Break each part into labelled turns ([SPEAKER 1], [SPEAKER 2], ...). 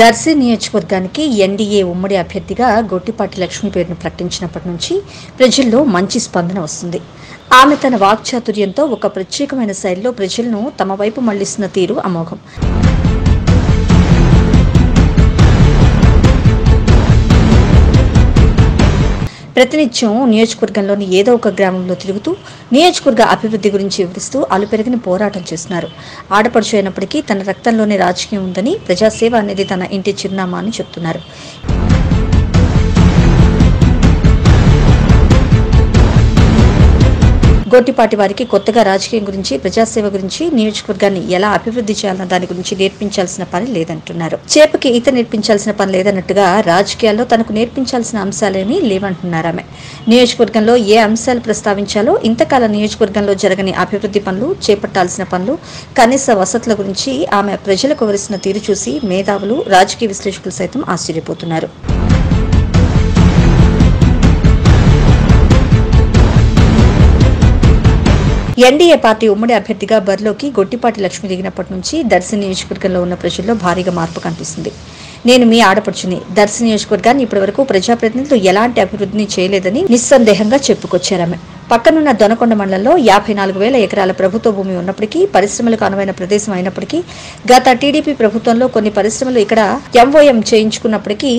[SPEAKER 1] దర్శి నియోజకవర్గానికి ఎన్డీఏ ఉమ్మడి అభ్యర్థిగా గొట్టిపాటి లక్ష్మి పేరును ప్రకటించినప్పటి నుంచి ప్రజల్లో మంచి స్పందన వస్తుంది. ఆమె తన వాక్చాతుర్యంతో ఒక ప్రత్యేకమైన శైలిలో ప్రజలను తమ వైపు మళ్లిస్తున్న తీరు అమోఘం. ప్రతినిత్యం నియోజకవర్గంలోని ఏదో ఒక గ్రామంలో తిరుగుతూ నియోజకవర్గ అభివృద్ధి గురించి వివరిస్తూ అలుపెరగని పోరాటం చేస్తున్నారు. ఆడపడుచు అయినప్పటికీ తన రక్తంలోనే రాజకీయం ఉందని, ప్రజాసేవ అనేది తన ఇంటి చిరునామా అని చెప్తున్నారు. గొట్టిపాటి వారికి కొత్తగా రాజకీయం గురించి, ప్రజాసేవ గురించి, నియోజకవర్గాన్ని ఎలా అభివృద్ధి చేయాలన్న దాని గురించి నేర్పించాల్సిన పని లేదంటున్నారు. చేపకి ఈత నేర్పించాల్సిన పని లేదన్నట్టుగా రాజకీయాల్లో తనకు నేర్పించాల్సిన అంశాలేమీ లేవంటున్నారు ఆమె. నియోజకవర్గంలో ఏ అంశాలు ప్రస్తావించాలో, ఇంతకాలం నియోజకవర్గంలో జరగని అభివృద్ధి పనులు, చేపట్టాల్సిన పనులు, కనీస వసతుల గురించి ఆమె ప్రజలకు వివరిస్తున్న తీరు చూసి మేధావులు, రాజకీయ విశ్లేషకులు సైతం ఆశ్చర్యపోతున్నారు. ఎన్డీఏ పార్టీ ఉమ్మడి అభ్యర్థిగా బరిలోకి గొట్టిపాటి లక్ష్మి దిగినప్పటి నుంచి దర్శి నియోజకవర్గంలో ఉన్న ప్రజల్లో భారీగా మార్పు కనిపిస్తుంది. నేను మీ ఆడపడుచుని, దర్శి నియోజకవర్గాన్ని ఇప్పటివరకు ప్రజాప్రతినిధులు ఎలాంటి అభివృద్ధిని చేయలేదని నిస్సందేహంగా చెప్పుకొచ్చారామె. పక్కనున్న దొనకొండ మండలంలో 54,000 ఎకరాల ప్రభుత్వ భూమి ఉన్నప్పటికీ, పరిశ్రమలకు అనువైన ప్రదేశం అయినప్పటికీ, గత టీడీపీ ప్రభుత్వంలో కొన్ని పరిశ్రమలు ఇక్కడ ఎంఓఎం చేయించుకున్నప్పటికీ,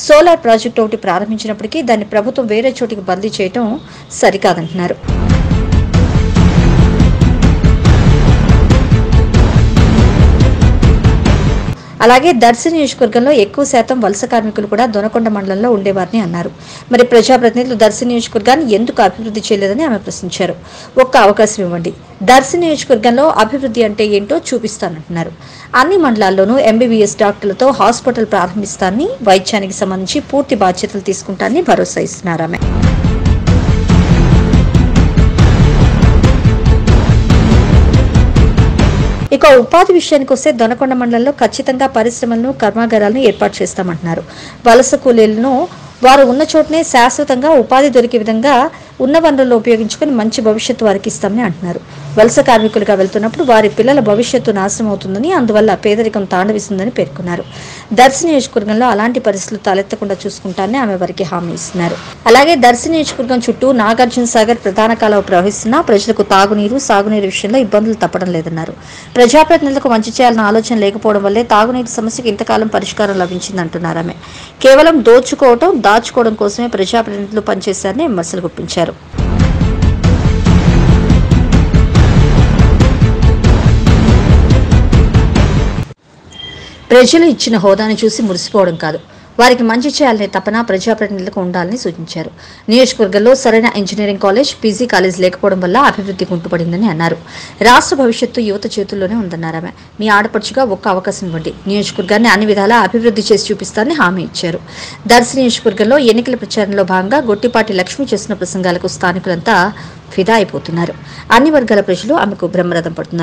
[SPEAKER 1] సోలార్ ప్రాజెక్టు ఒకటి ప్రారంభించినప్పటికీ దాన్ని ప్రభుత్వం వేరే చోటికి బదిలీ చేయడం సరికాదంటున్నారు. అలాగే దర్శి నియోజకవర్గంలో ఎక్కువ శాతం వలస కార్మికులు కూడా దొనకొండ మండలంలో ఉండేవారని అన్నారు. మరి ప్రజాప్రతినిధులు దర్శి నియోజకవర్గాన్ని ఎందుకు అభివృద్ధి చేయలేదని ఆమె ప్రశ్నించారు. ఒక్క అవకాశం ఇవ్వండి, దర్శి నియోజకవర్గంలో అభివృద్ధి అంటే ఏంటో చూపిస్తానంటున్నారు. అన్ని మండలాల్లోనూ ఎంబీబీఎస్ డాక్టర్లతో హాస్పిటల్ ప్రారంభిస్తానని, వైద్యానికి సంబంధించి పూర్తి బాధ్యతలు తీసుకుంటానని భరోసా ఇస్తున్నారు ఆమె. ఇక ఉపాధి విషయానికి వస్తే దొనకొండ మండలంలో ఖచ్చితంగా పరిశ్రమలను, కర్మాగారాలను ఏర్పాటు చేస్తామంటున్నారు. వలస కూలీలను వారు ఉన్న చోటనే శాశ్వతంగా ఉపాధి దొరికే విధంగా ఉన్న వనరులను ఉపయోగించుకుని మంచి భవిష్యత్తు వారికి ఇస్తామని అంటున్నారు. వలస కార్మికులుగా వెళ్తున్నప్పుడు వారి పిల్లల భవిష్యత్తు నాశనం అవుతుందని, అందువల్ల పేదరికం తాండవిస్తుందని పేర్కొన్నారు. దర్శి నియోజకవర్గంలో అలాంటి పరిస్థితులు తలెత్తకుండా చూసుకుంటానని ఆమె వారికి హామీ ఇస్తున్నారు. అలాగే దర్శి నియోజకవర్గం చుట్టూ నాగార్జున సాగర్ ప్రధాన కాలువ ప్రవహిస్తున్నా ప్రజలకు తాగునీరు, సాగునీరు విషయంలో ఇబ్బందులు తప్పడం లేదన్నారు. ప్రజాప్రతినిధులకు మంచి చేయాలన్న ఆలోచన లేకపోవడం వల్లే తాగునీరు సమస్యకు ఇంతకాలం పరిష్కారం లభించిందంటున్నారు ఆమె. కేవలం దాచుకోవడం కోసమే ప్రజాప్రతినిధులు పనిచేశారని విమర్శలు గుప్పించారు. ప్రజలు ఇచ్చిన హోదాను చూసి మురిసిపోవడం కాదు, వారికి మంచి చేయాలనే తపన ప్రజాప్రతినిధులకు ఉండాలని సూచించారు. నియోజకవర్గంలో సరైన ఇంజనీరింగ్ కాలేజ్, పీజీ కాలేజ్ లేకపోవడం వల్ల అభివృద్ధి కుంటుపడిందని అన్నారు. రాష్ట్ర భవిష్యత్తు యువత చేతుల్లోనే ఉందన్నారు ఆమె. మీ ఆడపడుచుగా ఒక్క అవకాశం ఇవ్వండి, నియోజకవర్గాన్ని అన్ని విధాలా అభివృద్ధి చేసి చూపిస్తారని హామీ ఇచ్చారు. దర్శి నియోజకవర్గంలో ఎన్నికల ప్రచారంలో భాగంగా గొట్టిపాటి లక్ష్మి చేసిన ప్రసంగాలకు స్థానికులంతా ఫిదా అయిపోతున్నారు. అన్ని వర్గాల ప్రజలు ఆమెకు బ్రహ్మరథం పడుతున్నారు.